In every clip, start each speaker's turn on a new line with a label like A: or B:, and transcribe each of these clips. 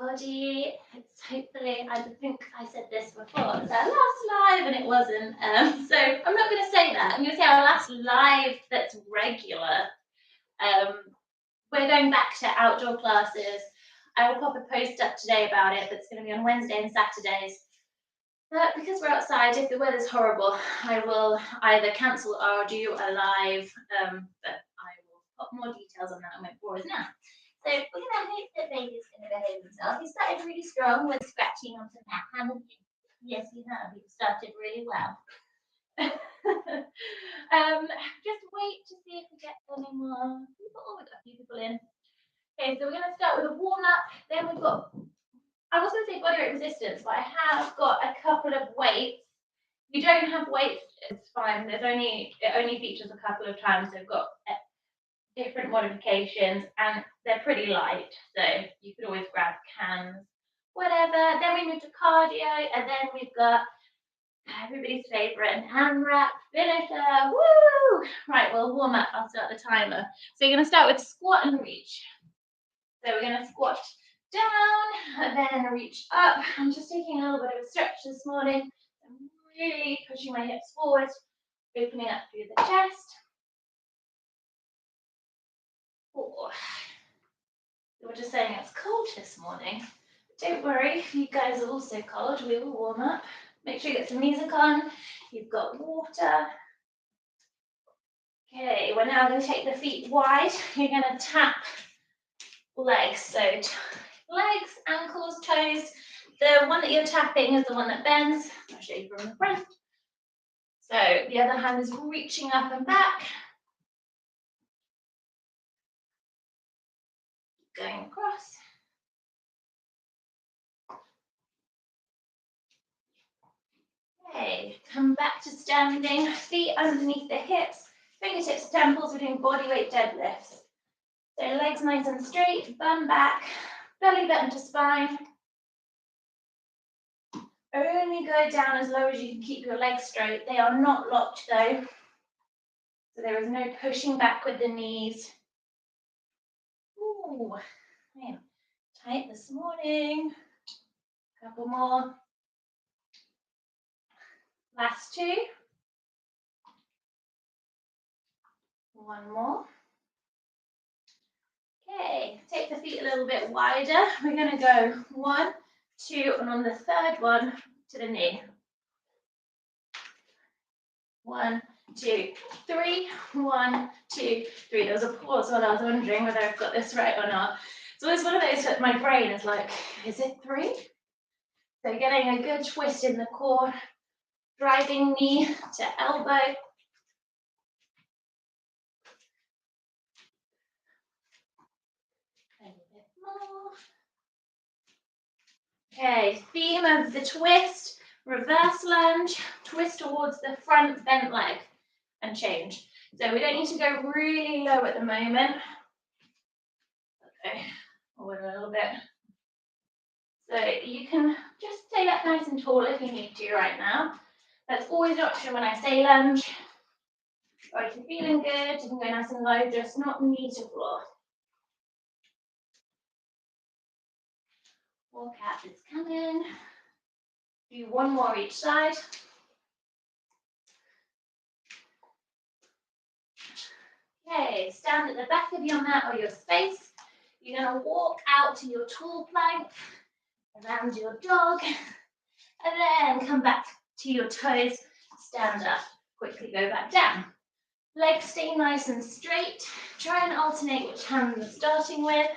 A: everybody. It's hopefully, I think I said this before, it's our last live and it wasn't. So I'm not going to say that. I'm going to say our last live that's regular. We're going back to outdoor classes. I will pop a post up today about it, but it's going to be on Wednesday and Saturdays. But because we're outside, if the weather's horrible, I will either cancel or do a live, but I will put more details on that on my board now. So we're going to hope that baby's going to behave himself. He started really strong with scratching onto that, haven't you? Yes, you have. You've started really well. Just wait to see if we get any more people. Oh, we've got a few people in. Okay, so we're going to start with a warm-up. Then we've got, I was going to say bodyweight resistance, but I have got a couple of weights. If you don't have weights, it's fine. It only features a couple of times. They've got different modifications and they're pretty light, so you could always grab cans, whatever. Then we move to cardio, and then we've got everybody's favorite, an Unwrap Finisher. Woo! Right, we'll warm up. I'll start the timer. So you're going to start with squat and reach. So we're going to squat down and then reach up. I'm just taking a little bit of a stretch this morning. I'm really pushing my hips forward, opening up through the chest. 4. We're just saying it's cold this morning. Don't worry, if you guys are also cold, we will warm up. Make sure you get some music on. You've got water. Okay, we're now going to take the feet wide. You're going to tap legs. So legs, ankles, toes. The one that you're tapping is the one that bends. I'll show you from the front. So the other hand is reaching up and back. Going across. Okay, come back to standing, feet underneath the hips, fingertips to temples. We're doing bodyweight deadlifts. So legs nice and straight, bum back, belly button to spine. Only go down as low as you can keep your legs straight. They are not locked though. So there is no pushing back with the knees. Ooh, man, tight this morning. Couple more. Last 2. One more. Okay, take the feet a little bit wider. We're going to go 1, 2, and on the third one to the knee. 1, 2, 3. 1, 2, 3. There was a pause while I was wondering whether I've got this right or not. So it's one of those that my brain is like, is it 3? So getting a good twist in the core, driving knee to elbow. A bit more. Okay, theme of the twist, reverse lunge, twist towards the front bent leg and change. So we don't need to go really low at the moment. Okay, forward a little bit. So you can just stay up nice and tall if you need to right now. That's always an option when I say lunge. Or if you're feeling good, you can go nice and low, just not knee to floor. Walk out is coming. Do one more each side. Okay, stand at the back of your mat or your space. You're going to walk out to your tall plank, around your dog, and then come back to your toes, stand up, quickly go back down. Legs stay nice and straight. Try and alternate which hand you're starting with.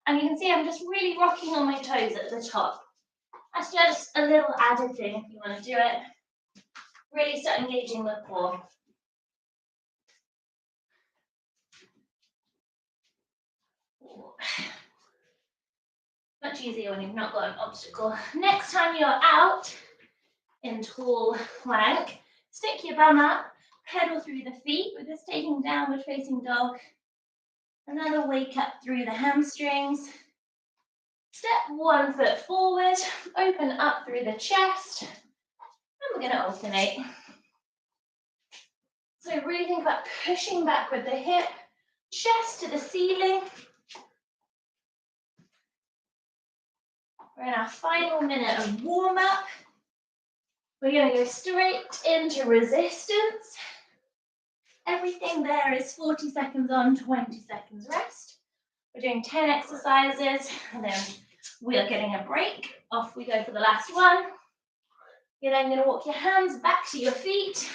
A: And you can see I'm just really rocking on my toes at the top. That's just a little added thing if you want to do it. Really start engaging the core. Much easier when you've not got an obstacle. Next time you're out in tall plank, stick your bum up, pedal through the feet. We're just taking downward facing dog. Another wake up through the hamstrings. Step 1 foot forward, open up through the chest, and we're going to alternate. So really think about pushing back with the hip, chest to the ceiling. We're in our final minute of warm up. We're going to go straight into resistance. Everything there is 40 seconds on, 20 seconds rest. We're doing 10 exercises, and then we are getting a break. Off we go for the last one. You're then going to walk your hands back to your feet.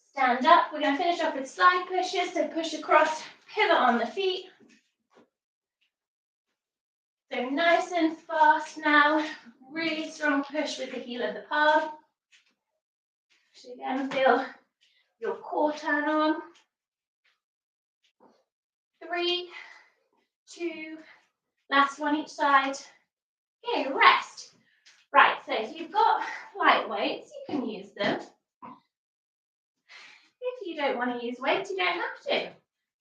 A: Stand up. We're going to finish off with side pushes, so push across, pivot on the feet. So nice and fast now. Really strong push with the heel of the palm. So again, feel your core turn on. 3, 2, last one each side. Okay, rest. Right, so if you've got light weights, you can use them. If you don't want to use weights, you don't have to.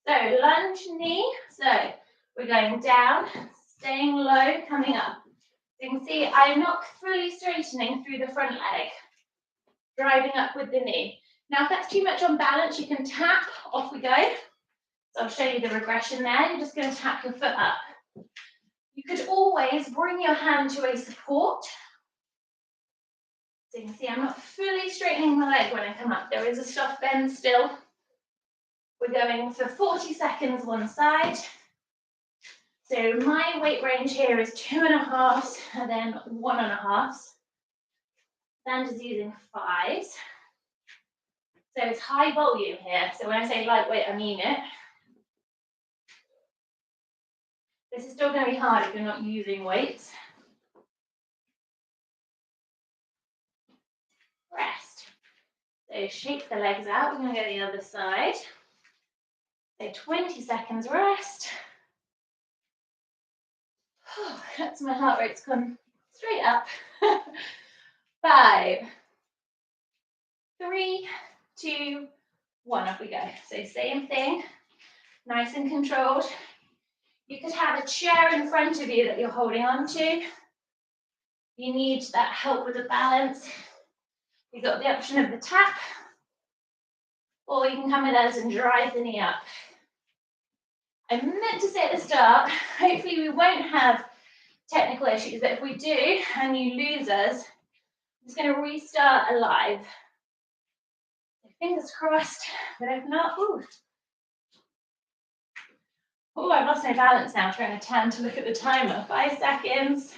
A: So lunge knee, so we're going down, staying low, coming up. You can see I'm not fully straightening through the front leg, driving up with the knee. Now if that's too much on balance, you can tap, off we go. So I'll show you the regression there. You're just going to tap your foot up. You could always bring your hand to a support. So you can see I'm not fully straightening my leg when I come up. There is a soft bend still. We're going for 40 seconds one side. So my weight range here is 2.5 and then 1.5. Sanders using 5s. So it's high volume here. So when I say lightweight, I mean it. This is still going to be hard if you're not using weights. Rest. So shake the legs out. We're going to go the other side. So 20 seconds rest. Oh, that's my heart rate's gone straight up. 5, 3, 2, 1, off we go. So same thing, nice and controlled. You could have a chair in front of you that you're holding on to. You need that help with the balance. You've got the option of the tap, or you can come with us and drive the knee up. I meant to say at the start, hopefully we won't have technical issues, but if we do and you lose us, I'm just going to restart live. Fingers crossed, but if not, ooh. Oh, I've lost my balance now, trying to turn to look at the timer. 5 seconds.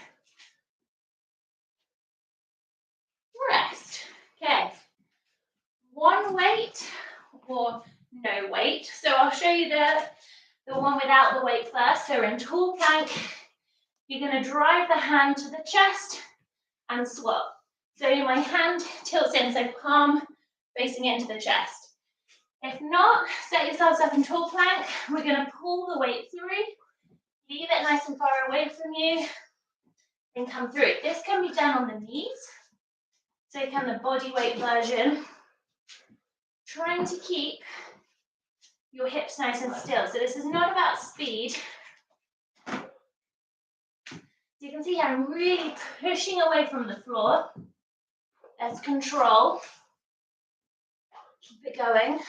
A: Rest. Okay. One weight or no weight. So I'll show you the one without the weight first. So we're in tall plank. You're going to drive the hand to the chest and swap. So my hand tilts in, so palm facing into the chest. If not, set yourselves up in tall plank. We're going to pull the weight through. Leave it nice and far away from you. And come through. This can be done on the knees. So can the body weight version. Trying to keep your hips nice and still. So this is not about speed. So you can see I'm really pushing away from the floor. That's control. Keep it going.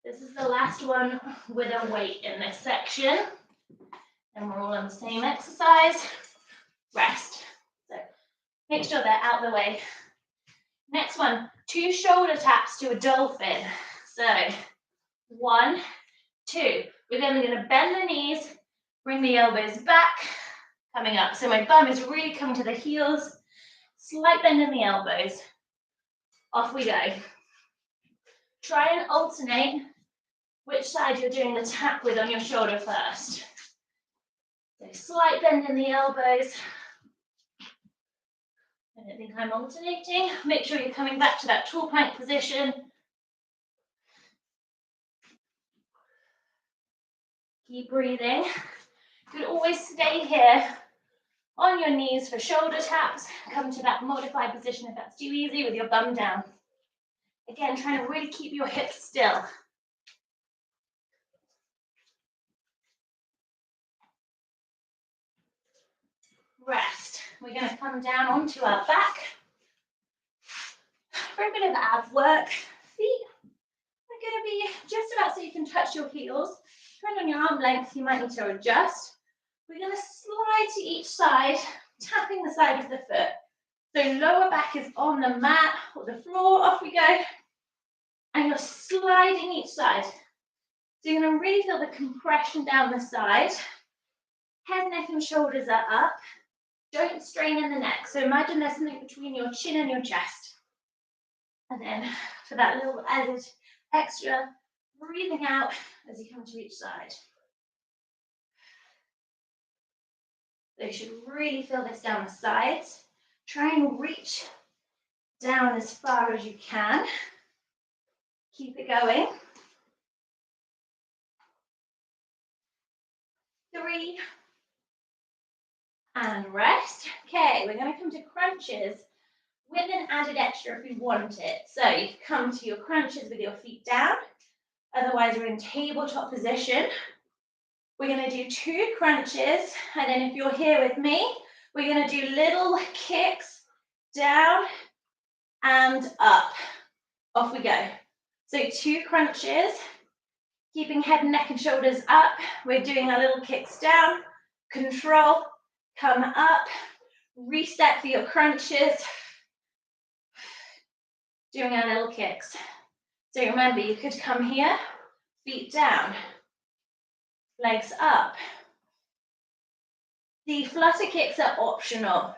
A: This is the last one with a weight in this section. And we're all on the same exercise. Rest. So make sure they're out of the way. Next one, 2 shoulder taps to a dolphin. So 1, 2. We're then going to bend the knees, bring the elbows back, coming up. So my bum is really coming to the heels. Slight bend in the elbows. Off we go. Try and alternate which side you're doing the tap with on your shoulder first. So slight bend in the elbows. I don't think I'm alternating. Make sure you're coming back to that tall plank position. Keep breathing. You could always stay here on your knees for shoulder taps. Come to that modified position if that's too easy with your bum down. Again, trying to really keep your hips still. Rest. We're going to come down onto our back for a bit of ab work. Feet going to be just about so you can touch your heels. Depending on your arm length, you might need to adjust. We're going to slide to each side, tapping the side of the foot. So lower back is on the mat or the floor, off we go. And you're sliding each side. So you're going to really feel the compression down the side. Head, neck and shoulders are up. Don't strain in the neck. So imagine there's something between your chin and your chest. And then for that little added extra, breathing out as you come to each side. So you should really feel this down the sides. Try and reach down as far as you can. Keep it going. 3. And rest. Okay, we're going to come to crunches with an added extra if we want it. So you can come to your crunches with your feet down. Otherwise, we're in tabletop position. We're going to do 2 crunches. And then if you're here with me, we're going to do little kicks down and up. Off we go. So 2 crunches, keeping head, neck and shoulders up. We're doing our little kicks down, control, come up, reset for your crunches, doing our little kicks. So remember, you could come here, feet down, legs up. The flutter kicks are optional.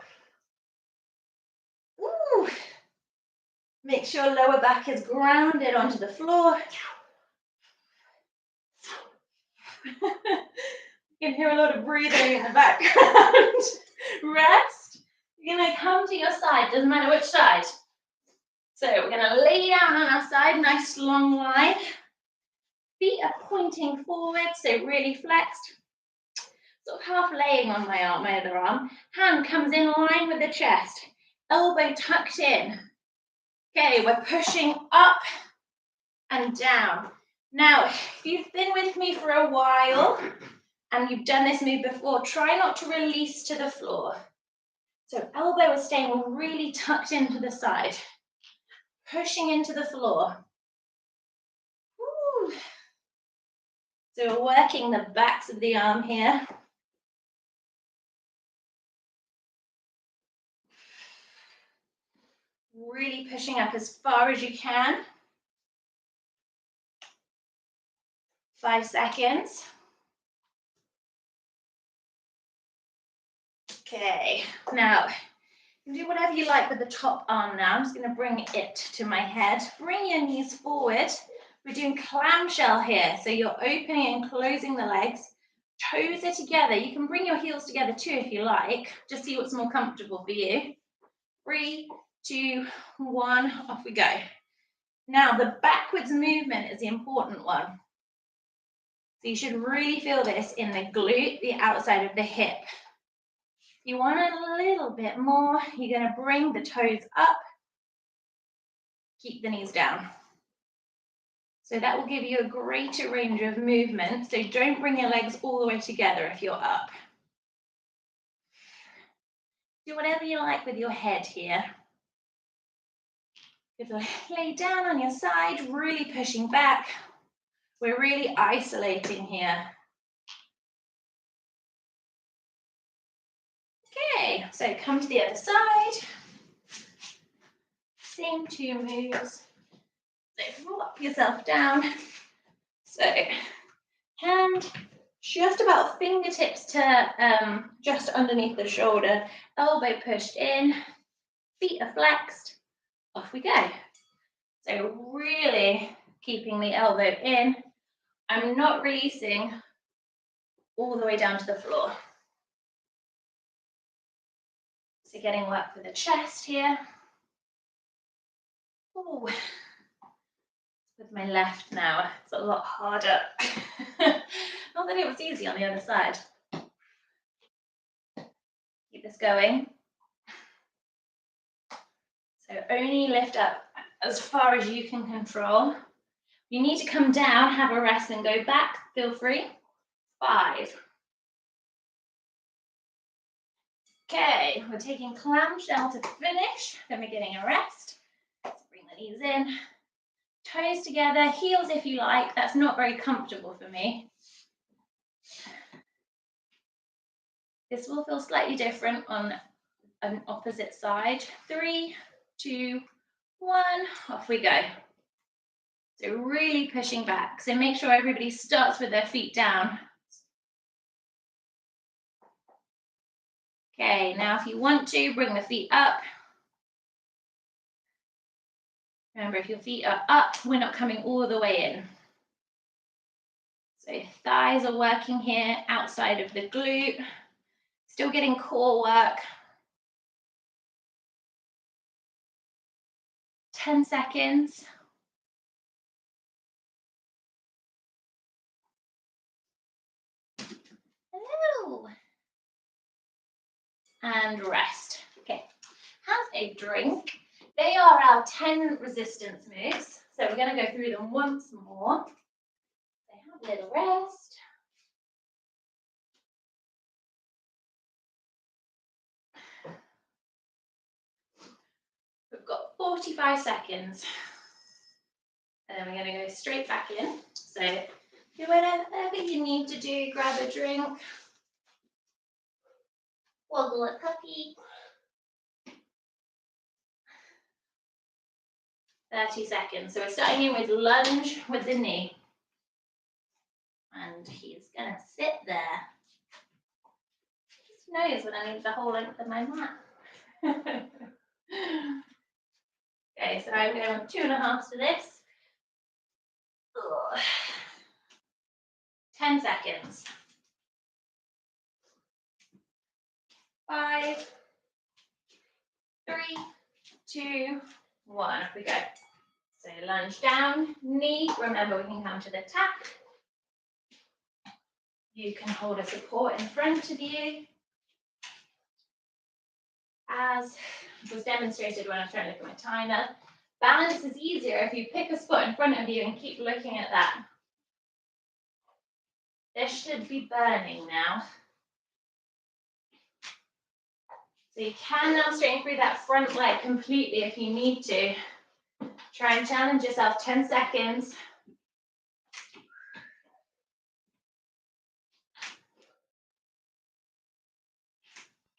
A: Ooh. Make sure lower back is grounded onto the floor. You can hear a lot of breathing in the background. Rest. You're going to come to your side, doesn't matter which side. So we're going to lay down on our side, nice long line. Feet are pointing forward, so really flexed. Sort of half laying on my arm, my other arm. Hand comes in line with the chest. Elbow tucked in. Okay, we're pushing up and down. Now, if you've been with me for a while and you've done this move before, try not to release to the floor. So elbow is staying really tucked into the side, pushing into the floor. Woo. So we're working the backs of the arm here. Really pushing up as far as you can. 5 seconds. Okay, now you can do whatever you like with the top arm now. I'm just going to bring it to my head. Bring your knees forward. We're doing clamshell here. So you're opening and closing the legs. Toes are together. You can bring your heels together too if you like. Just see what's more comfortable for you. 3, 2, 1, off we go. Now the backwards movement is the important one. So you should really feel this in the glute, the outside of the hip. If you want a little bit more, you're going to bring the toes up, keep the knees down. So that will give you a greater range of movement. So don't bring your legs all the way together if you're up. Do whatever you like with your head here. Lay down on your side, really pushing back. We're really isolating here. Okay, so come to the other side. Same 2 moves. So drop yourself down. So hand just about fingertips to just underneath the shoulder. Elbow pushed in. Feet are flexed. Off we go. So really keeping the elbow in. I'm not releasing all the way down to the floor. So getting work with the chest here. Ooh. With my left now, it's a lot harder. Not that it was easy on the other side. Keep this going. So only lift up as far as you can control. You need to come down, have a rest and go back, feel free. 5. Okay, we're taking clamshell to finish, then we're getting a rest. Let's bring the knees in, Toes together, heels if you like. That's not very comfortable for me. This will feel slightly different on an opposite side. 3, 2, 1, off we go. So really pushing back. So make sure everybody starts with their feet down. Okay, now if you want to, bring the feet up. Remember, if your feet are up, we're not coming all the way in. So thighs are working here outside of the glute. Still getting core work. 10 seconds. Hello. And rest. Okay, have a drink. They are our 10 resistance moves. So we're going to go through them once more. So have a little rest. We've got 45 seconds. And then we're going to go straight back in. So do whatever you need to do. Grab a drink. Woggle a puppy. 30 seconds. So we're starting in with lunge with the knee. And he's going to sit there. He just knows when I need the whole length of my mat. Okay, so I'm going 2.5 to this. Ugh. 10 seconds. 5, 3, 2, 1. Off we go. So lunge down, knee. Remember, we can come to the tap. You can hold a support in front of you. As was demonstrated when I was trying to look at my timer, balance is easier if you pick a spot in front of you and keep looking at that. This should be burning now. So you can now straighten through that front leg completely if you need to. Try and challenge yourself, 10 seconds.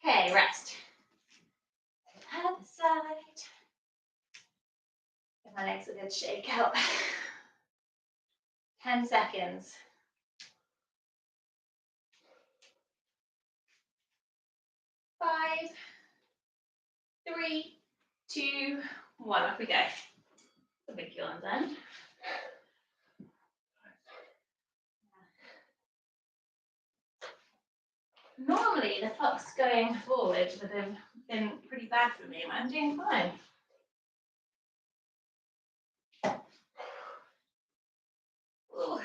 A: Okay, rest. Other side. Give my legs a good shake out. 10 seconds. 5, 3, 2, 1. Off we go. A big yawn then. Normally the pucks going forward would have been pretty bad for me, but I'm doing fine. Ooh.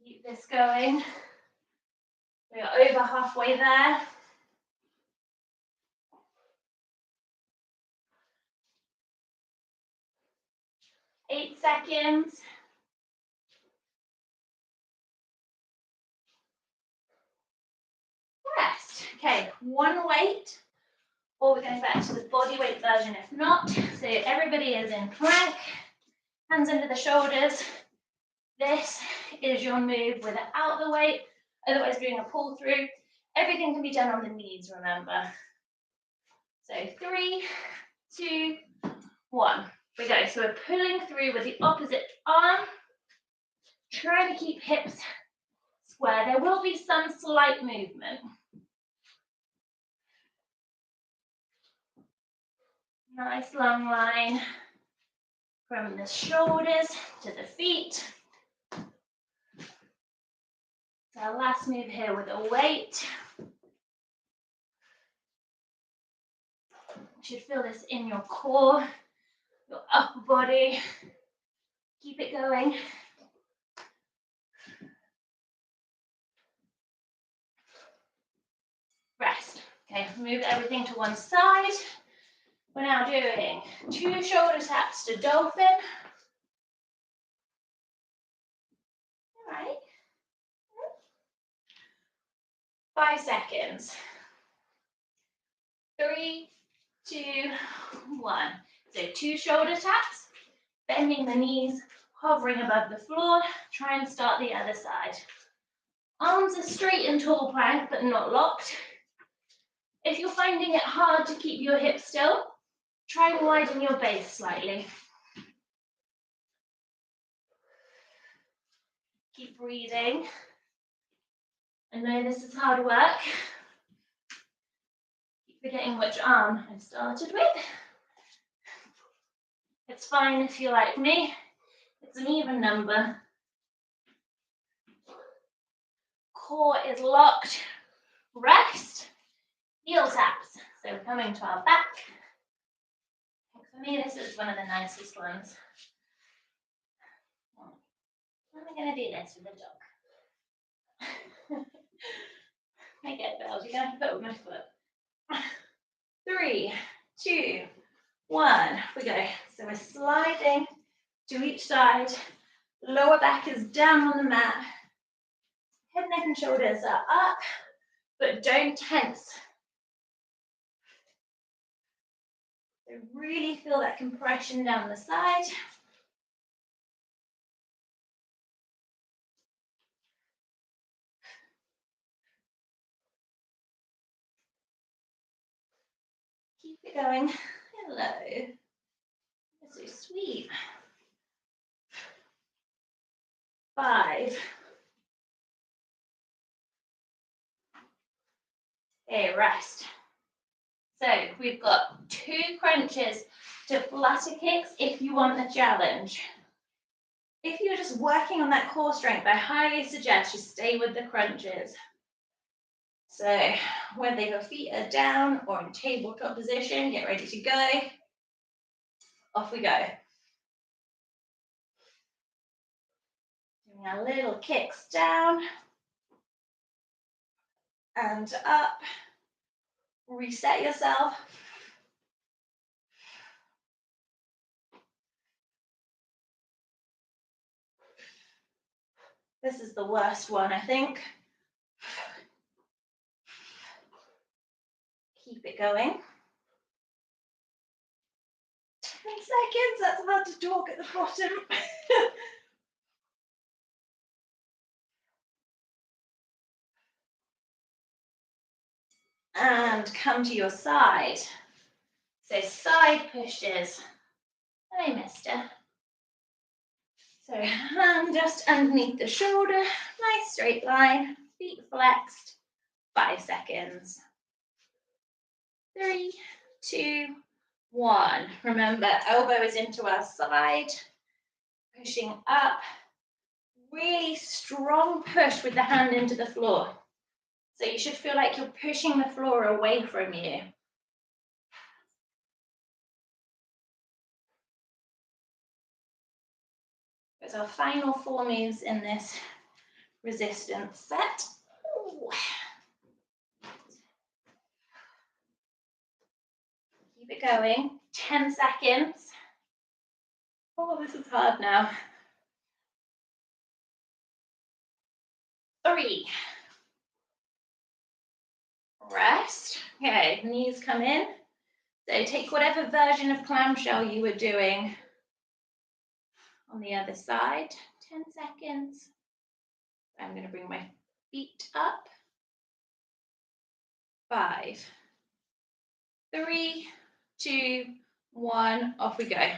A: Keep this going. We are over halfway there. 8 seconds. Rest. Okay, one weight, or we're going back to the body weight version if not. So everybody is in plank, hands under the shoulders. This is your move without the weight, otherwise doing a pull through. Everything can be done on the knees, remember. So 3, 2, 1. We go. So we're pulling through with the opposite arm, trying to keep hips square. There will be some slight movement. Nice long line from the shoulders to the feet. So our last move here with a weight. You should feel this in your core, your upper body. Keep it going. Rest. Okay, move everything to one side. We're now doing 2 shoulder taps to Dolphin. All right. 5 seconds. 3, 2, 1. So 2 shoulder taps. bending the knees, hovering above the floor. Try and start the other side. Arms are straight in tall plank, but not locked. If you're finding it hard to keep your hips still, try and widen your base slightly. Keep breathing. I know this is hard work. Keep forgetting which arm I started with. It's fine if you're like me. It's an even number. Core is locked. Rest. Heel taps. So we're coming to our back. For me, this is one of the nicest ones. I'm going to do this with the dog. I get bells. You're going to put with my foot. 3, 2, 1. We go. So we're sliding to each side. Lower back is down on the mat. Head, neck, and shoulders are up, but don't tense. So really feel that compression down the side. Keep it going. Hello. So sweet. 5. Okay, rest. So we've got 2 crunches to flutter kicks if you want the challenge. If you're just working on that core strength, I highly suggest you stay with the crunches. So whether your feet are down or in tabletop position, get ready to go. Off we go. Doing our little kicks down and up. Reset yourself. This is the worst one, I think. Keep it going. 10 seconds, that's hard to talk at the bottom. And come to your side. So side pushes. Hello, mister. So hand just underneath the shoulder, nice straight line, feet flexed, 5 seconds. 3, 2, 1. Remember, elbow is into our side, pushing up. Really strong push with the hand into the floor. So you should feel like you're pushing the floor away from you. It's our final 4 moves in this resistance set. Ooh. Keep it going. 10 seconds. Oh, this is hard now. 3. Rest. Okay, knees come in. So take whatever version of clamshell you were doing on the other side. 10 seconds. I'm going to bring my feet up. 5, 3, 2, 1. Off we go.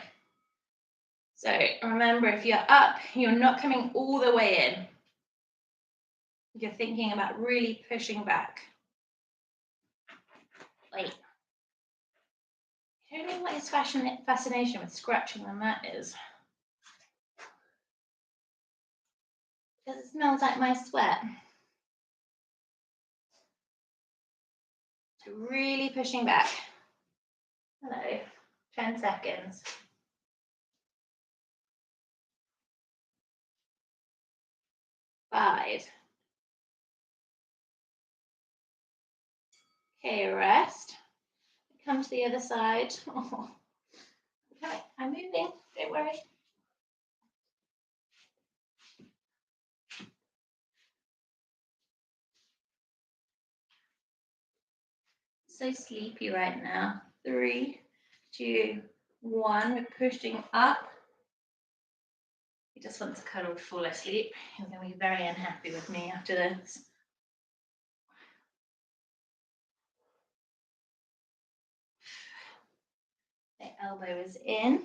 A: So remember, if you're up, you're not coming all the way in. You're thinking about really pushing back. Wait. I don't know what his fascination with scratching the mat is. Because it smells like my sweat. So really pushing back. Hello. 10 seconds. 5. Okay, rest. Come to the other side. Oh. Okay, I'm moving. Don't worry. So sleepy right now. 3, 2, 1. We're pushing up. He just wants a cuddle to fall asleep. He's going to be very unhappy with me after this. The elbow is in.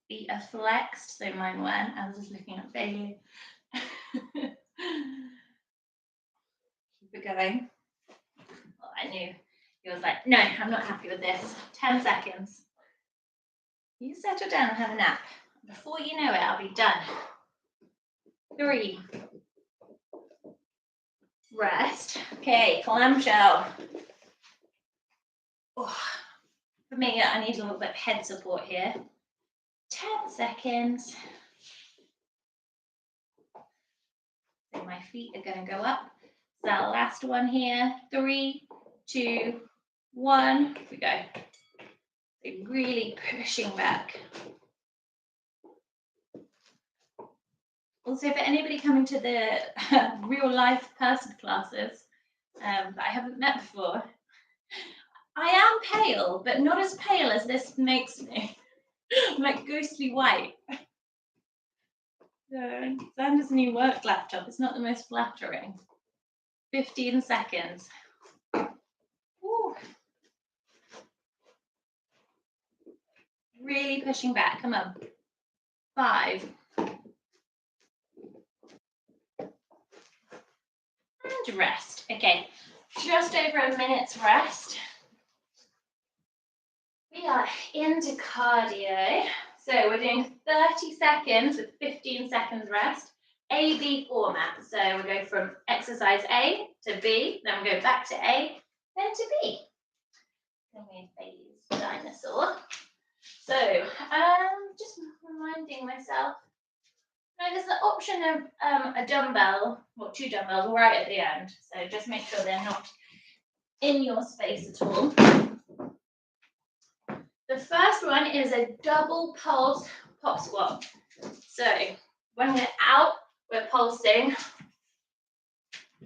A: Feet are flexed, so mine weren't. I was just looking at Bailey. Keep it going. Well, I knew he was like, no, I'm not happy with this. 10 seconds. You settle down and have a nap. Before you know it, I'll be done. 3. Rest. Okay, clamshell. Oh, for me, I need a little bit of head support here. 10 seconds. So my feet are going to go up. So that last one here. 3, 2, 1. Here we go. So really pushing back. Also, for anybody coming to the real life person classes that I haven't met before, I am pale, but not as pale as this makes me. I'm like ghostly white. Xander's new work laptop is not the most flattering. 15 seconds. Ooh. Really pushing back, come on. 5. And rest. Okay, just over a minute's rest. We are into cardio. So we're doing 30 seconds with 15 seconds rest. A-B format. So we go from exercise A to B, then we go back to A, then to B. Then we have Bailey's dinosaur. So just reminding myself, there's the option of a dumbbell, or 2 dumbbells right at the end. So just make sure they're not in your space at all. The first one is a double pulse pop squat. So when we're out, we're pulsing.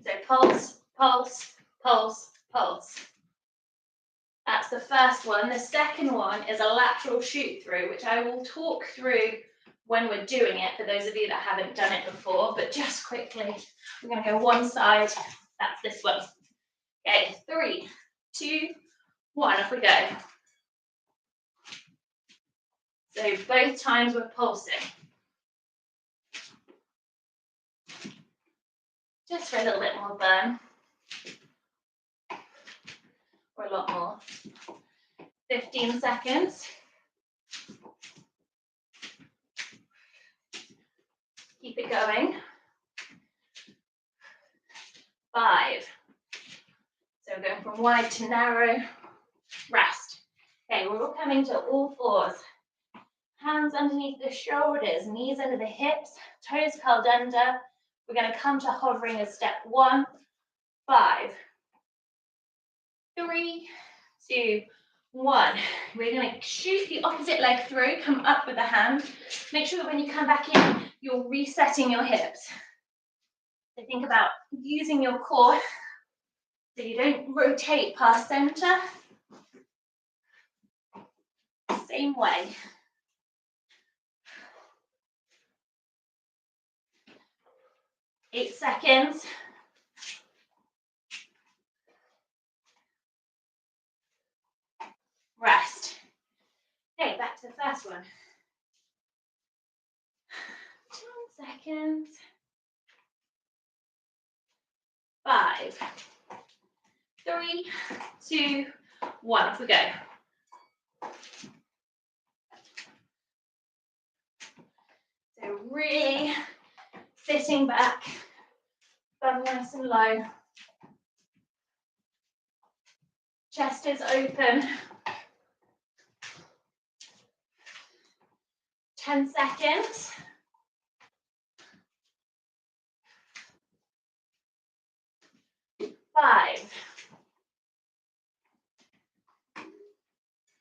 A: So pulse, pulse, pulse, pulse. That's the first one. The second one is a lateral shoot through, which I will talk through when we're doing it for those of you that haven't done it before. But just quickly, we're going to go one side. That's this one. Okay, 3, 2, 1. Off we go. So both times we're pulsing. Just for a little bit more burn. Or a lot more. 15 seconds. Keep it going. 5. So we're going from wide to narrow. Rest. Okay, we're all coming to all fours. Hands underneath the shoulders, knees under the hips, toes curled under. We're going to come to hovering as step 1. 5, 3, 2, 1. We're going to shoot the opposite leg through, come up with the hand. Make sure that when you come back in, you're resetting your hips. So think about using your core so you don't rotate past center. Same way. 8 seconds. Rest. Okay, back to the first one. 10 seconds. 5, 3, 2, 1. Off we go. So really sitting back, bum nice and low. Chest is open. 10 seconds. 5.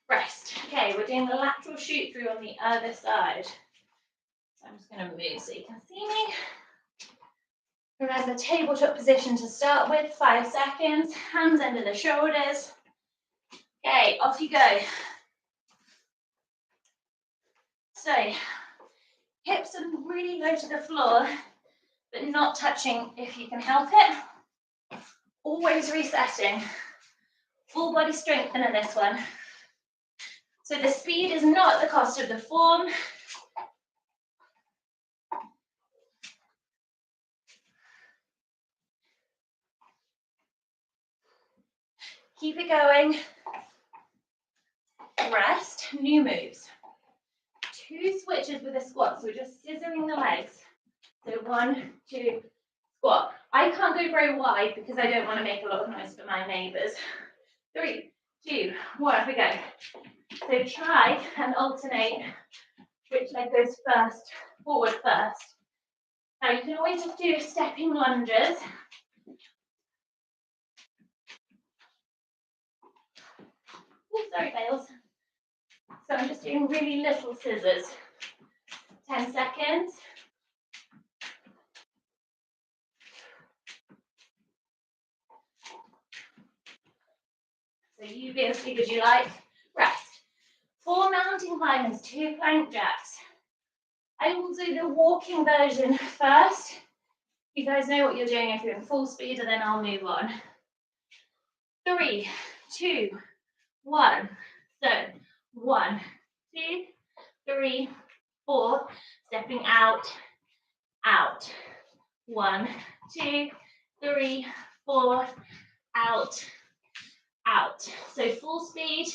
A: Rest. Okay, we're doing the lateral shoot through on the other side. So I'm just going to move so you can see me. Remember, tabletop position to start with. 5 seconds. Hands under the shoulders. Okay, off you go. So hips are really low to the floor, but not touching if you can help it. Always resetting. Full body strengthening in this one. So the speed is not at the cost of the form. Keep it going. Rest, new moves. 2 switches with a squat, so we're just scissoring the legs. So 1, 2, squat. I can't go very wide because I don't want to make a lot of noise for my neighbours. 3, 2, 1, off we go. So try and alternate which leg goes first, forward first. Now you can always just do stepping lunges. Oh, sorry, fails. So I'm just doing really little scissors. 10 seconds. So you be as big as you like. Rest. 4 mountain climbers, 2 plank jacks. I will do the walking version first. You guys know what you're doing if you're in full speed, and then I'll move on. 3, 2, 1. So 1, 2, 3, 4. Stepping out, out. 1, 2, 3, 4. Out, out. So full speed,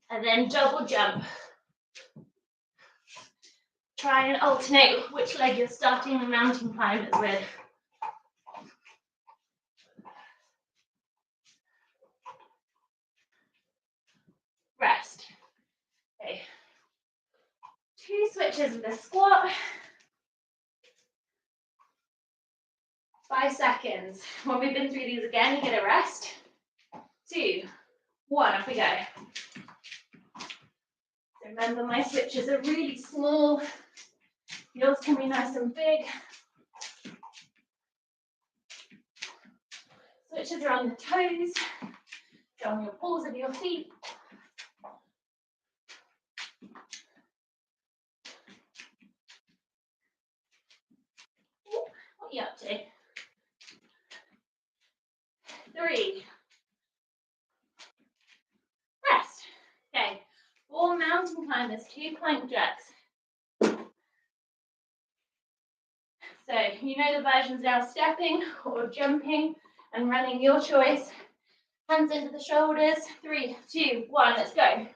A: and then double jump. Try and alternate which leg you're starting the mountain climbers with. Rest. Okay. 2 switches with a squat. 5 seconds. When we've been through these again, you get a rest. 2, 1, off we go. So remember, my switches are really small. Yours can be nice and big. Switches are on the toes, on your balls of your feet. What are you up to? 3. Rest. Okay. 4 mountain climbers, 2 plank jacks. So you know the versions now, stepping or jumping and running, your choice. Hands into the shoulders. 3, 2, 1, let's go.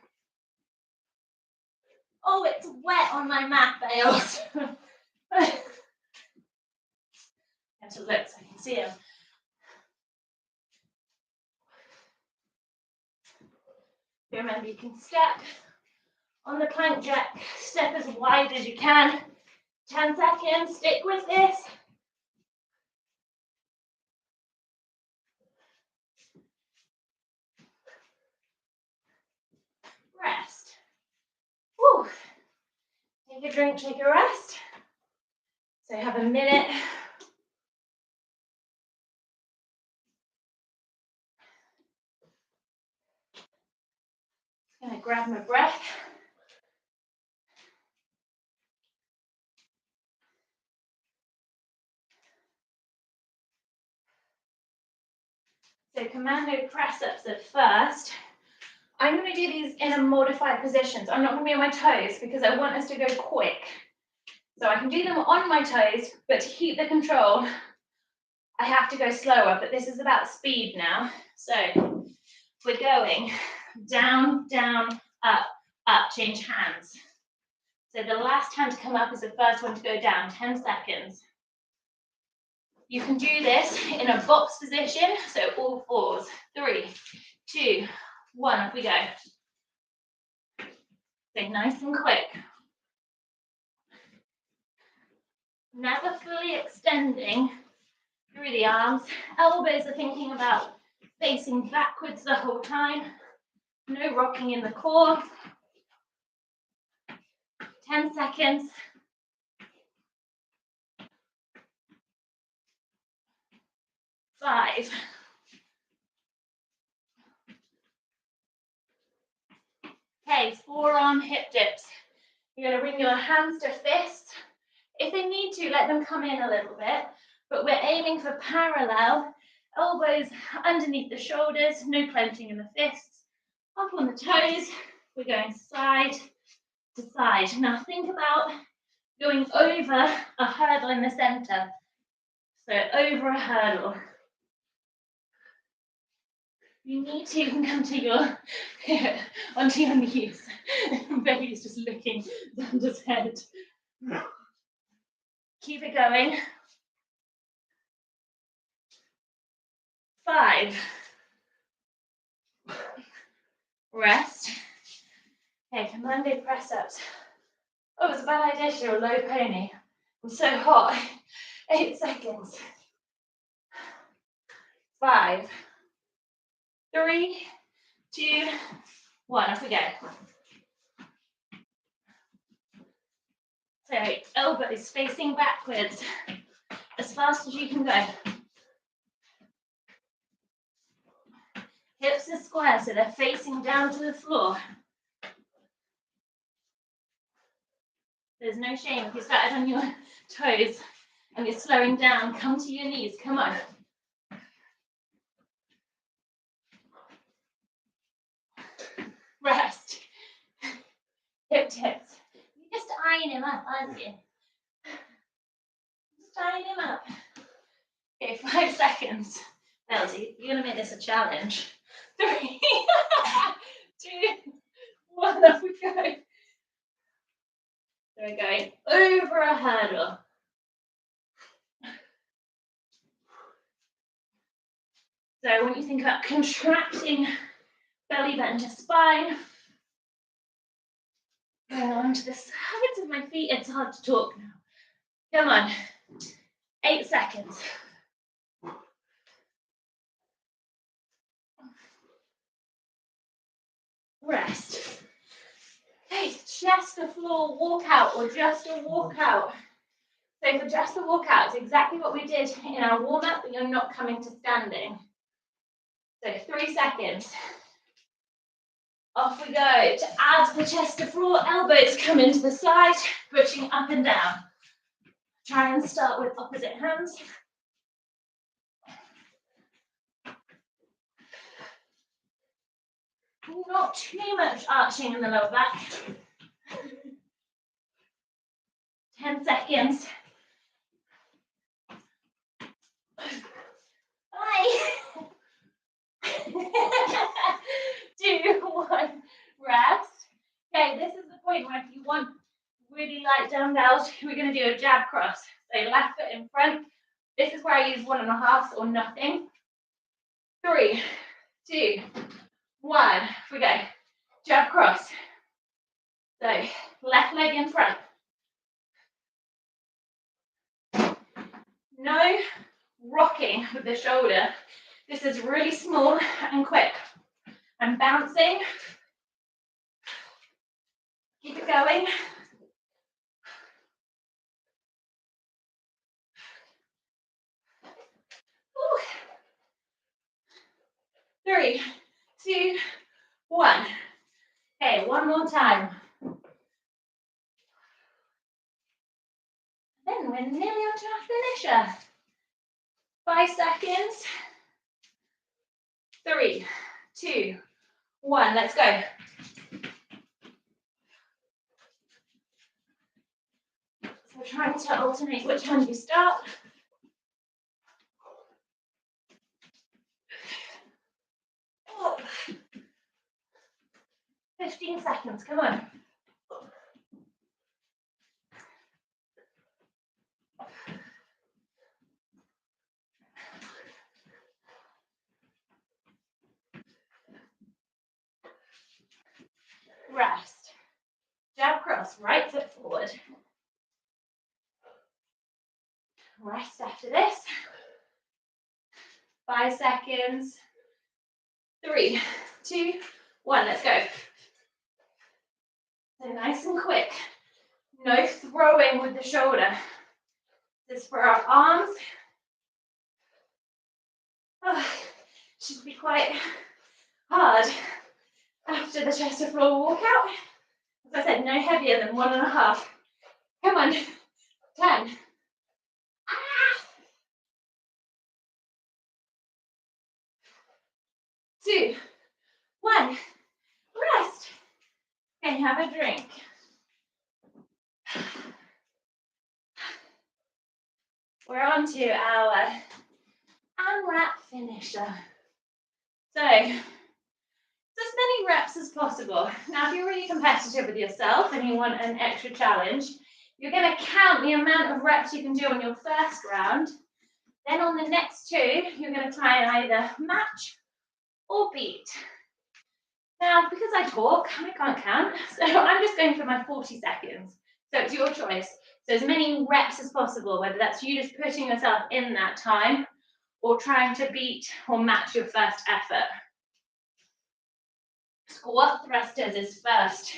A: Oh, it's wet on my mat, Bales. I have to look so I can see him. Remember, you can step on the plank jack, step as wide as you can. 10 seconds, stick with this. Rest. Whew. Take a drink, take a rest. So have a minute. Just gonna grab my breath. So Commando Press-Ups at first. I'm going to do these in a modified position. So I'm not going to be on my toes because I want us to go quick. So I can do them on my toes, but to keep the control, I have to go slower. But this is about speed now. So we're going down, down, up, change hands. So the last hand to come up is the first one to go down, 10 seconds. You can do this in a box position, so all fours. 3, 2, 1, off we go. So nice and quick. Never fully extending through the arms. Elbows are thinking about facing backwards the whole time. No rocking in the core. 10 seconds. 5. Okay, forearm hip dips. You're going to bring your hands to fists. If they need to, let them come in a little bit, but we're aiming for parallel, elbows underneath the shoulders, no clenching in the fists, up on the toes. We're going side to side. Now think about going over a hurdle in the center. So over a hurdle. You need to, you can come to your, onto your knees. Baby's just looking under his head. Keep it going. 5. Rest. Okay, Commando Press-Ups. Oh, it's a bad idea to do a low pony. I'm so hot. 8 seconds. 5, 3, 2, 1. Off we go. So elbows facing backwards as fast as you can go. Hips are square, so they're facing down to the floor. There's no shame if you started on your toes and you're slowing down. Come to your knees. Come on. Rest. Hip dips. You're just eyeing him up, aren't you? Just eyeing him up. Okay, 5 seconds. Elsie, you're going to make this a challenge. 3, 2, 1, off we go. So we're going over a hurdle. So when you think about contracting belly button to spine, going on to the sides of my feet, it's hard to talk now. Come on, 8 seconds. Rest. Okay, chest to floor walkout or just a walkout. So for just a walkout, it's exactly what we did in our warm-up, but you're not coming to standing. So 3 seconds. Off we go. To add the chest to floor, elbows come into the side, pushing up and down. Try and start with opposite hands. Not too much arching in the lower back. 10 seconds. 5, 2, 1. Rest. Okay, this is the point where if you want really light dumbbells, we're going to do a jab cross. So left foot in front. This is where I use 1.5 or nothing. 3, 2, 1. We go. Jab cross. So left leg in front. No rocking with the shoulder. This is really small and quick. I'm bouncing. Keep it going. Ooh. 3, 2, 1. Okay, one more time. Then we're nearly onto our finisher. 5 seconds. 3, 2, 1. Let's go. So trying to alternate which hand you start. Oh. 15 seconds, come on. Rest. Jab cross, right foot forward. Rest after this. 5 seconds. 3, 2, 1. Let's go. So nice and quick. No throwing with the shoulder. This is for our arms. Oh, should be quite hard after the chest to floor walkout. As I said, no heavier than 1.5. Come on. 10. 2, 1. Rest. Okay, have a drink. We're on to our Unwrap Finisher. So, as many reps as possible. Now, if you're really competitive with yourself and you want an extra challenge, you're going to count the amount of reps you can do on your first round. Then on the next 2, you're going to try and either match or beat. Now, because I talk, I can't count, so I'm just going for my 40 seconds. So it's your choice. So as many reps as possible, whether that's you just putting yourself in that time or trying to beat or match your first effort. Squat thrusters is first.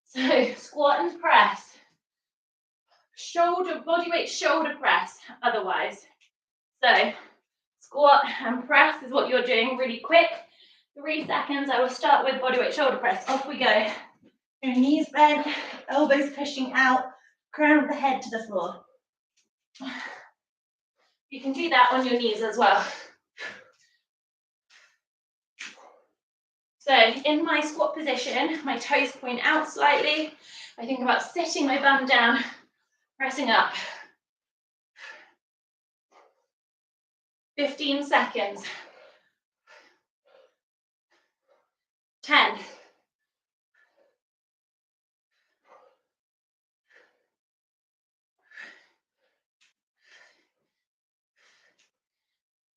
A: So squat and press. Shoulder, bodyweight shoulder press otherwise. So squat and press is what you're doing really quick. 3 seconds, I will start with bodyweight shoulder press. Off we go. Your knees bent, elbows pushing out, crown of the head to the floor. You can do that on your knees as well. So in my squat position, my toes point out slightly. I think about sitting my bum down, pressing up. 15 seconds. 10.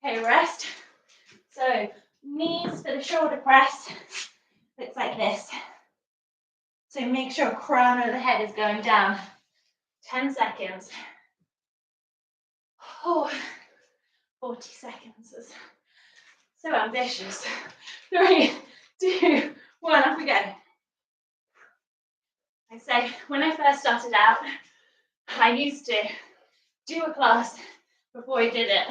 A: 'Kay, rest. So knees for the shoulder press. Looks like this. So make sure crown of the head is going down. 10 seconds. Oh, 40 seconds. So ambitious. 3, 2, 1, off we go. I say, when I first started out, I used to do a class before I did it,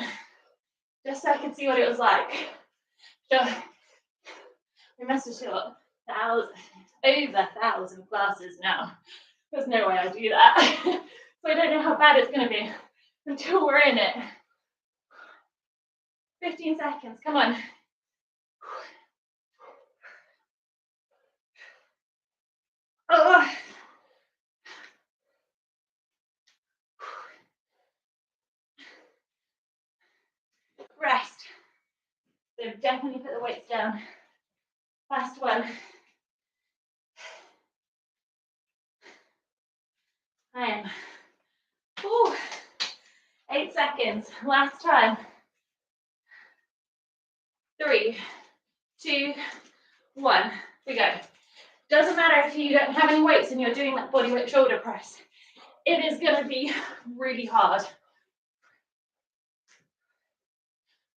A: just so I could see what it was like. So, we must have taught over 1,000 classes now. There's no way I do that. So I don't know how bad it's going to be until we're in it. 15 seconds, come on. Oh. Rest. So definitely put the weights down. Last one. I am. Ooh. 8 seconds. Last time. 3, 2, 1. We go. Doesn't matter if you don't have any weights and you're doing that bodyweight shoulder press. It is going to be really hard.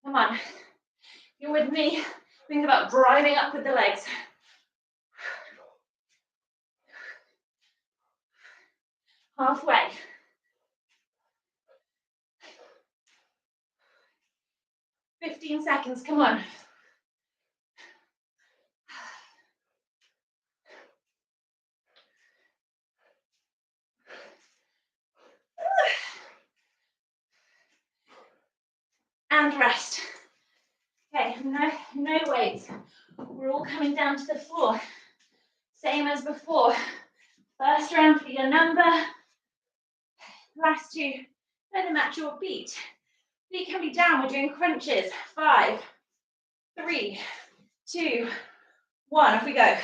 A: Come on. You're with me. Think about driving up with the legs. Halfway. "15 seconds, come on. And rest. Okay, no weights. We're all coming down to the floor. Same as before. First round for your number. Last 2, either match or beat. Feet can be down, we're doing crunches. 5, 3, 2, 1, off we go.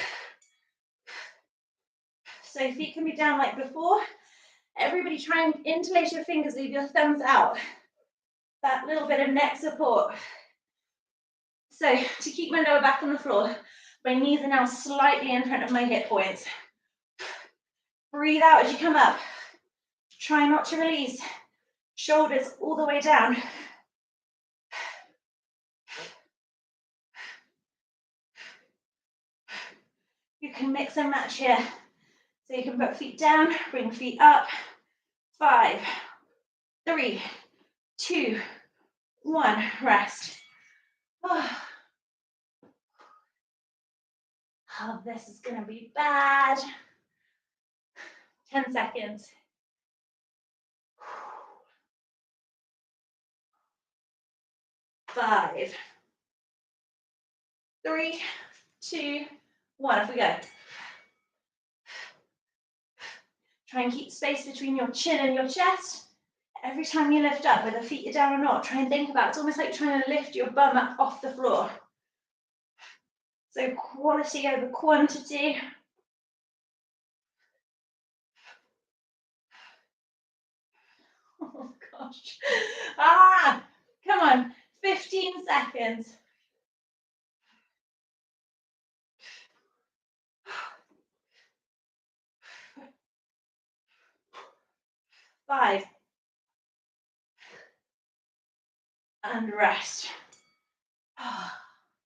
A: So feet can be down like before. Everybody try and interlace your fingers, leave your thumbs out. That little bit of neck support. So to keep my lower back on the floor, my knees are now slightly in front of my hip points. Breathe out as you come up. Try not to release. Shoulders all the way down. You can mix and match here. So you can put feet down, bring feet up. 5, 3, 2, 1, rest. Oh. Oh, this is going to be bad. 10 seconds. 5, 3, 2, 1. Off we go. Try and keep space between your chin and your chest. Every time you lift up, whether feet are down or not, try and think about it. It's almost like trying to lift your bum up off the floor. So quality over quantity. Oh gosh. Come on. 15 seconds. 5. And rest.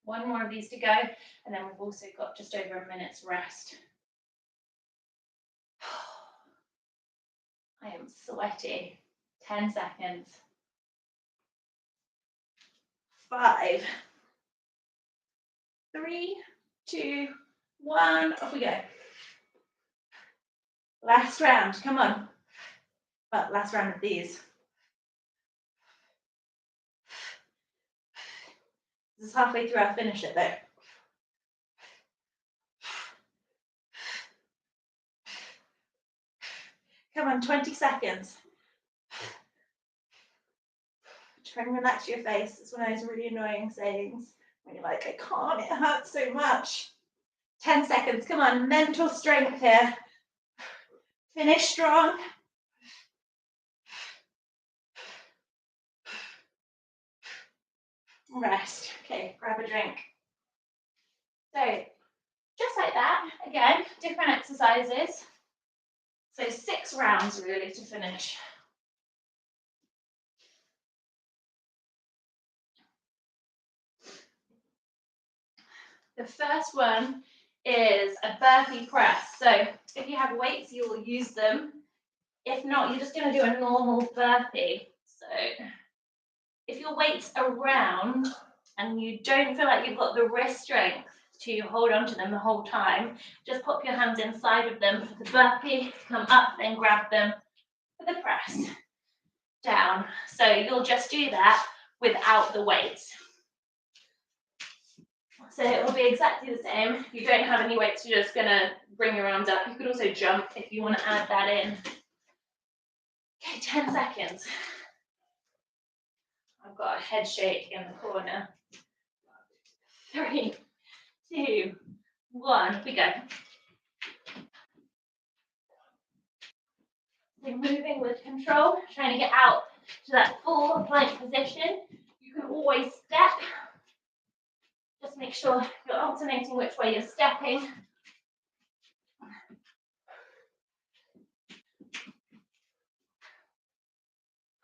A: One more of these to go, and then we've also got just over a minute's rest. I am sweaty. 10 seconds. 5, 3, 2, 1. Off we go. Last round. Come on. Well, last round of these. This is halfway through. I'll finish it though. Come on, 20 seconds. Try and relax your face. It's one of those really annoying sayings when you're like, I can't, it hurts so much. 10 seconds. Come on, mental strength here. Finish strong. Rest. Okay, grab a drink. So, just like that, again, different exercises. So 6 rounds really to finish. The first one is a burpee press. So if you have weights, you will use them. If not, you're just going to do a normal burpee. So if your weights are round and you don't feel like you've got the wrist strength to hold on to them the whole time, just pop your hands inside of them for the burpee, come up, then grab them for the press down. So you'll just do that without the weights. So it will be exactly the same. If you don't have any weights, you're just going to bring your arms up. You could also jump if you want to add that in. Okay, 10 seconds. I've got a head shake in the corner. 3, 2, 1. Off we go. So moving with control, trying to get out to that full plank position. You can always step. Just make sure you're alternating which way you're stepping.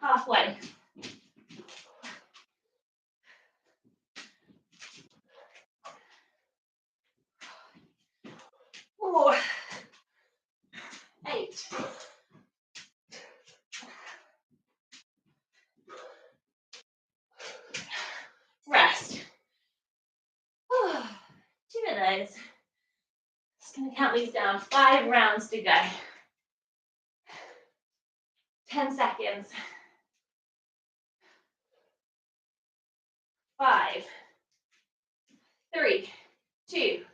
A: Halfway. Four, 8. Rest. 2 of those. Just going to count these down. 5 rounds to go. 10 seconds. 5, 3, 2,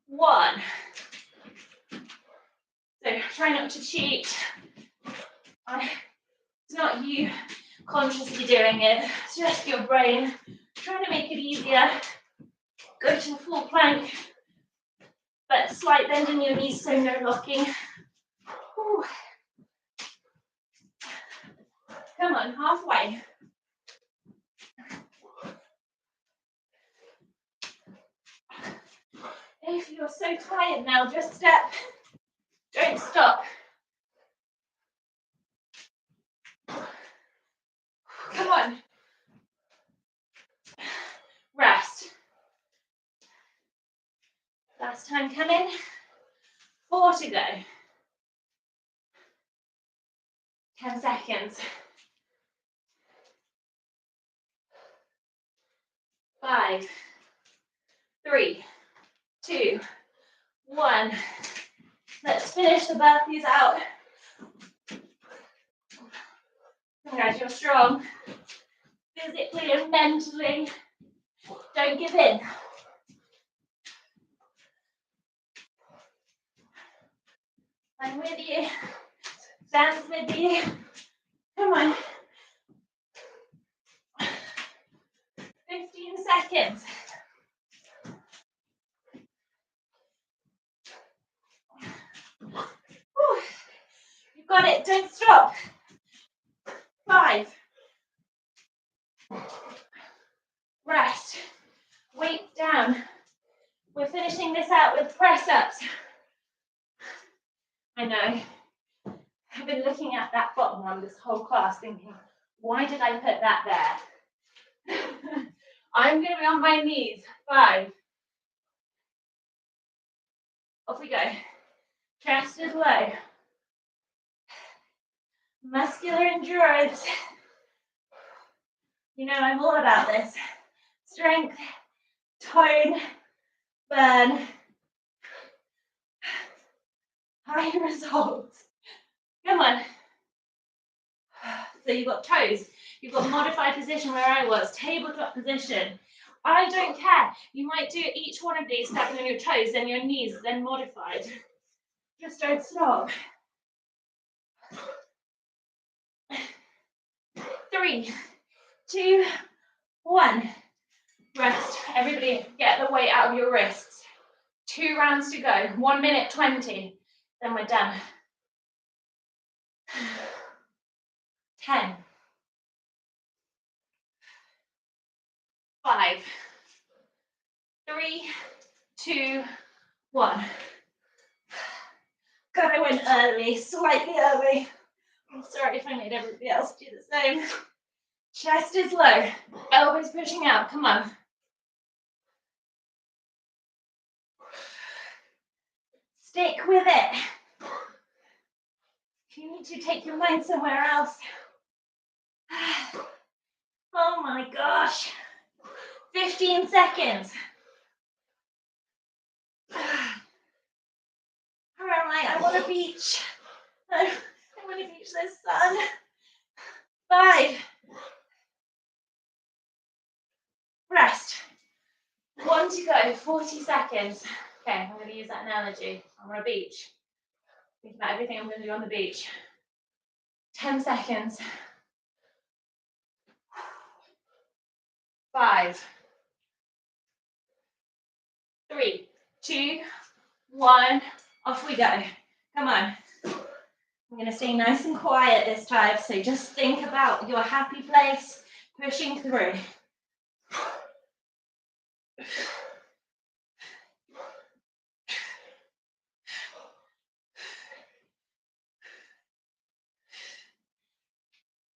A: 1. So try not to cheat. It's not you consciously doing it. It's just your brain trying to make it easier. Go to the full plank, but slight bend in your knees so no locking. Whew. Come on, halfway. If you're so tired now, just step. Don't stop. Come on. Rest. Last time coming. 4 to go. 10 seconds. 5, 3, 2, 1. Let's finish the burpees out. Guys, you're strong. Physically and mentally. Don't give in. I'm with you. Dan's with you. Come on. 15 seconds. Whew. You've got it. Don't stop. 5. Rest. Weight down. We're finishing this out with press-ups. I know. I've been looking at that bottom one this whole class thinking, why did I put that there? I'm going to be on my knees. 5. Off we go. Chest is low. Muscular endurance. You know I'm all about this. Strength, tone, burn. High results. Come on. So you've got toes. You've got modified position where I was. Tabletop position. I don't care. You might do each one of these stepping on your toes, then your knees, then modified. Just don't stop. 3, 2, 1. Rest. Everybody get the weight out of your wrists. 2 rounds to go. 1 minute 20. Then we're done. 10. 5. 3, 2, 1. God, I went early, slightly early. I'm sorry if I made everybody else do the same. Chest is low. Elbows pushing out. Come on. Stick with it. If you need to, take your mind somewhere else. Oh my gosh. 15 seconds. Where am I? I want a beach. I want to beach this sun. 5. Rest. 1 to go. 40 seconds. Okay, I'm going to use that analogy. I'm on a beach. Think about everything I'm going to do on the beach. 10 seconds. 5. 3, 2, 1. Off we go. Come on. I'm going to stay nice and quiet this time, so just think about your happy place, pushing through.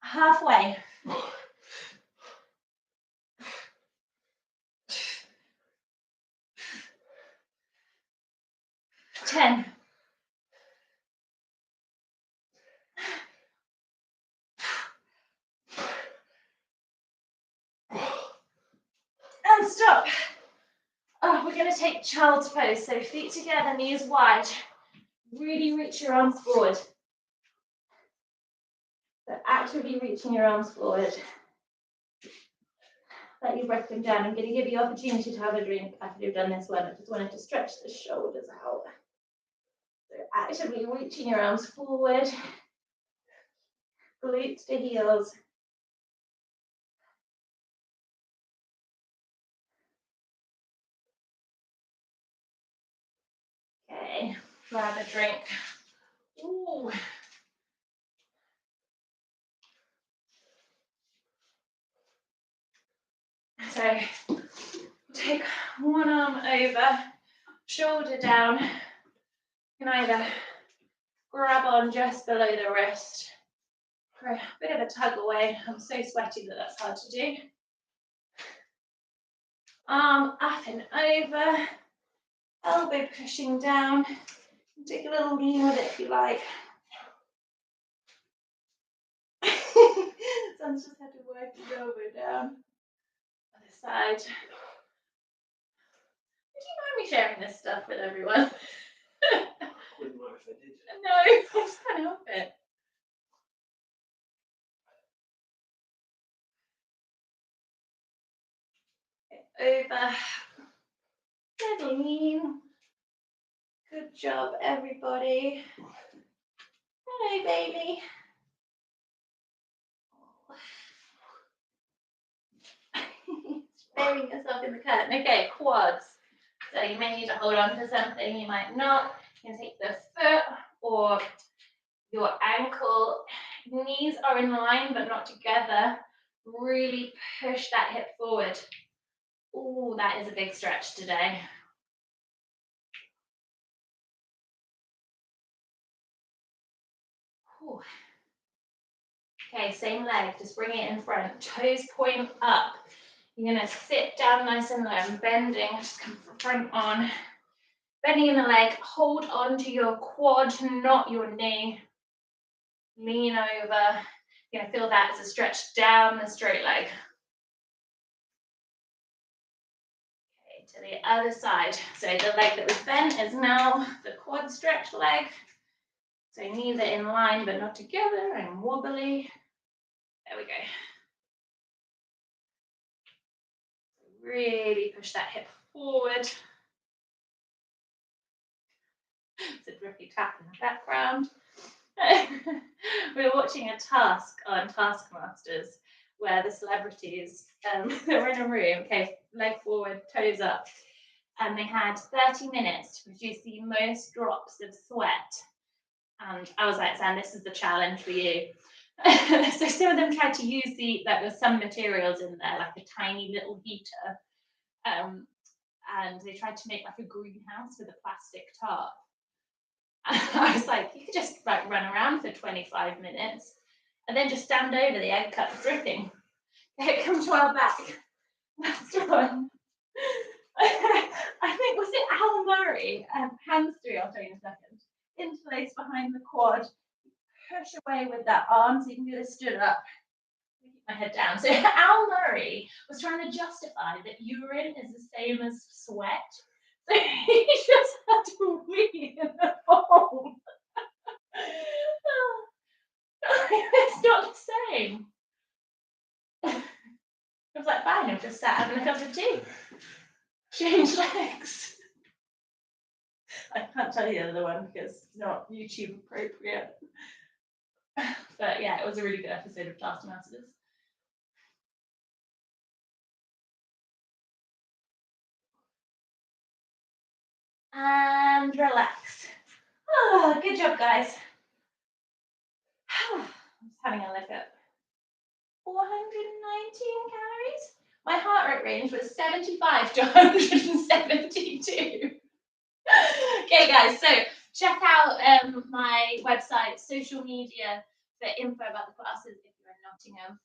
A: Halfway. 10. And stop. Oh, we're going to take child's pose. So feet together, knees wide. Really reach your arms forward. So actively reaching your arms forward. Let your breath come down. I'm going to give you opportunity to have a drink after you've done this one. I just wanted to stretch the shoulders out. So actively reaching your arms forward. Glutes to heels. Okay, grab a drink. Ooh. So take one arm over, shoulder down. You can either grab on just below the wrist for a bit of a tug away. I'm so sweaty that that's hard to do. Arm up and over, elbow pushing down. Take a little lean with it if you like. Son's just had to work his elbow down. Other side. Would you mind me sharing this stuff with everyone? no, I just can't help it. Over. Little lean. Good job, everybody. Hello, baby. Burying yourself in the curtain. Okay, quads. So you may need to hold on to something, you might not. You can take the foot or your ankle. Knees are in line but not together. Really push that hip forward. Oh, that is a big stretch today. Ooh. Okay, same leg, just bring it in front. Toes point up. You're gonna sit down nice and low and bending, just come from front on. Bending in the leg, hold on to your quad, not your knee. Lean over. You're gonna feel that as a stretch down the straight leg. Okay, to the other side. So the leg that was bent is now the quad stretch leg. So knees are in line but not together and wobbly. There we go. Really push that hip forward. It's a drippy tap in the background. We were watching a task on Taskmasters where the celebrities, they were in a room, okay, leg forward, toes up, and they had 30 minutes to produce the most drops of sweat. And I was like, Sam, this is the challenge for you. So some of them tried to use there was some materials in there, like a tiny little heater, and they tried to make like a greenhouse with a plastic tarp. I was like, you could just like run around for 25 minutes and then just stand over the egg cup dripping. Come to our back. Last one. I think, was it Al Murray? Hands through, I'll tell you in a second. Interlace behind the quad. Push away with that arm so you can do this stood up. Keep my head down. So Al Murray was trying to justify that urine is the same as sweat. So he just had to wee in the bowl. It's not the same. I was like, fine, I've just sat having a cup of tea. Change legs. I can't tell you the other one because it's not YouTube appropriate. But yeah, it was a really good episode of Taskmasters. And relax. Oh, good job, guys. I'm just having a look at 419 calories. My heart rate range was 75 to 172. Okay, guys, so check out my website, social media for info about the classes if you're in Nottingham.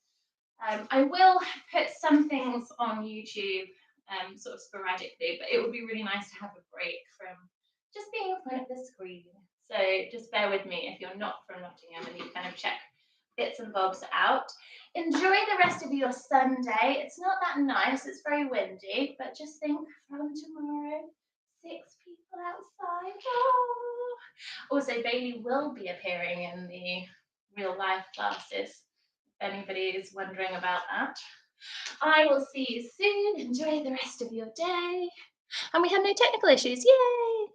A: I will put some things on YouTube sort of sporadically, but it would be really nice to have a break from just being in front of the screen. So just bear with me if you're not from Nottingham and you kind of check bits and bobs out. Enjoy the rest of your Sunday. It's not that nice, it's very windy, but just think from tomorrow, 6 people outside. Oh. Also, Bailey will be appearing in the real life classes, if anybody is wondering about that. I will see you soon. Enjoy the rest of your day. And we have no technical issues. Yay!